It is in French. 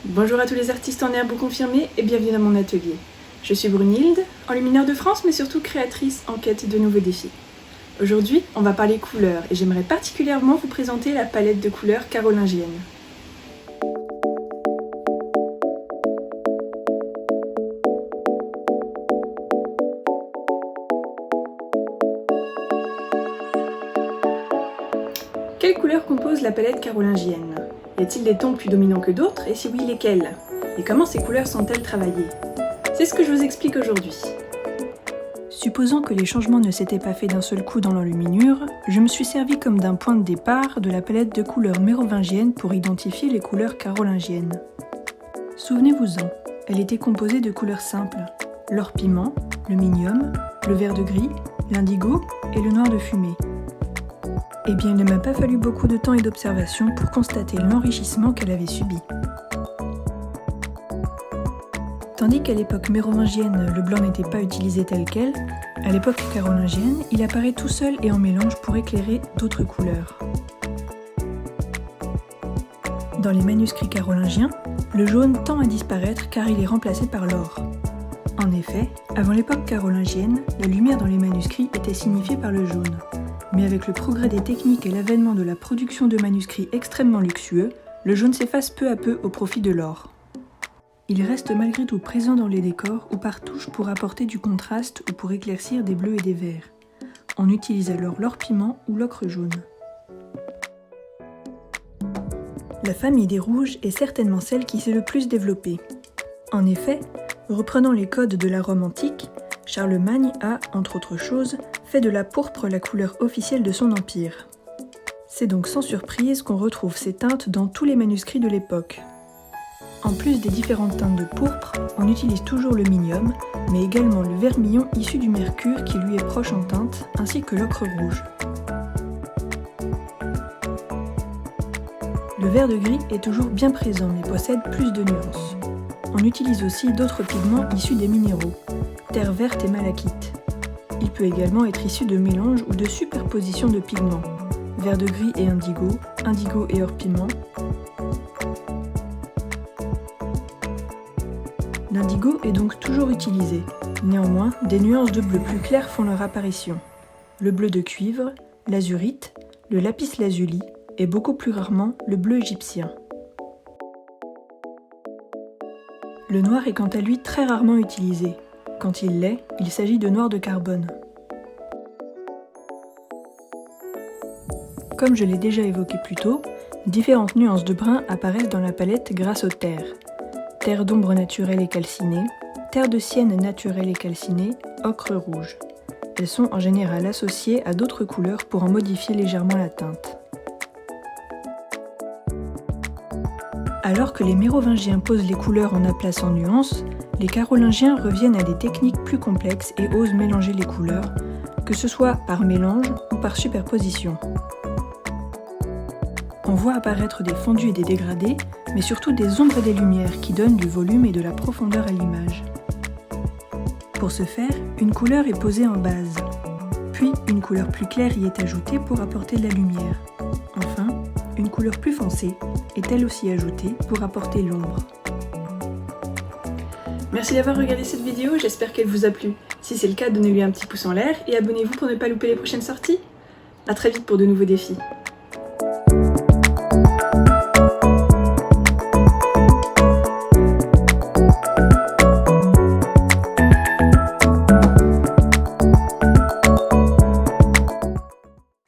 Bonjour à tous les artistes en herbe confirmés et bienvenue dans mon atelier. Je suis Brunhilde, enlumineur de France mais surtout créatrice en quête de nouveaux défis. Aujourd'hui, on va parler couleurs et j'aimerais particulièrement vous présenter la palette de couleurs carolingienne. Quelles couleurs composent la palette carolingienne? Y a-t-il des tons plus dominants que d'autres et si oui, lesquels? Et comment ces couleurs sont-elles travaillées? C'est ce que je vous explique aujourd'hui. Supposant que les changements ne s'étaient pas faits d'un seul coup dans l'enluminure, je me suis servi comme d'un point de départ de la palette de couleurs mérovingienne pour identifier les couleurs carolingiennes. Souvenez-vous-en, elle était composée de couleurs simples, l'or piment, le minium, le vert de gris, l'indigo et le noir de fumée. Eh bien, il ne m'a pas fallu beaucoup de temps et d'observation pour constater l'enrichissement qu'elle avait subi. Tandis qu'à l'époque mérovingienne, le blanc n'était pas utilisé tel quel, à l'époque carolingienne, il apparaît tout seul et en mélange pour éclairer d'autres couleurs. Dans les manuscrits carolingiens, le jaune tend à disparaître car il est remplacé par l'or. En effet, avant l'époque carolingienne, la lumière dans les manuscrits était signifiée par le jaune. Mais avec le progrès des techniques et l'avènement de la production de manuscrits extrêmement luxueux, le jaune s'efface peu à peu au profit de l'or. Il reste malgré tout présent dans les décors ou par touche pour apporter du contraste ou pour éclaircir des bleus et des verts. On utilise alors l'or piment ou l'ocre jaune. La famille des rouges est certainement celle qui s'est le plus développée. En effet, reprenant les codes de la Rome antique, Charlemagne a, entre autres choses, fait de la pourpre la couleur officielle de son empire. C'est donc sans surprise qu'on retrouve ces teintes dans tous les manuscrits de l'époque. En plus des différentes teintes de pourpre, on utilise toujours le minium, mais également le vermillon issu du mercure qui lui est proche en teinte, ainsi que l'ocre rouge. Le vert de gris est toujours bien présent mais possède plus de nuances. On utilise aussi d'autres pigments issus des minéraux, terre verte et malachite. Il peut également être issu de mélanges ou de superpositions de pigments, vert de gris et indigo, indigo et or piment. L'indigo est donc toujours utilisé. Néanmoins, des nuances de bleu plus clair font leur apparition. Le bleu de cuivre, l'azurite, le lapis lazuli et beaucoup plus rarement le bleu égyptien. Le noir est quant à lui très rarement utilisé. Quand il l'est, il s'agit de noir de carbone. Comme je l'ai déjà évoqué plus tôt, différentes nuances de brun apparaissent dans la palette grâce aux terres. Terre d'ombre naturelle et calcinée, terre de sienne naturelle et calcinée, ocre rouge. Elles sont en général associées à d'autres couleurs pour en modifier légèrement la teinte. Alors que les mérovingiens posent les couleurs en appelant en nuances, les carolingiens reviennent à des techniques plus complexes et osent mélanger les couleurs, que ce soit par mélange ou par superposition. On voit apparaître des fondus et des dégradés, mais surtout des ombres et des lumières qui donnent du volume et de la profondeur à l'image. Pour ce faire, une couleur est posée en base, puis une couleur plus claire y est ajoutée pour apporter de la lumière. Enfin, une couleur plus foncée est elle aussi ajoutée pour apporter l'ombre. Merci d'avoir regardé cette vidéo, j'espère qu'elle vous a plu. Si c'est le cas, donnez-lui un petit pouce en l'air et abonnez-vous pour ne pas louper les prochaines sorties. A très vite pour de nouveaux défis.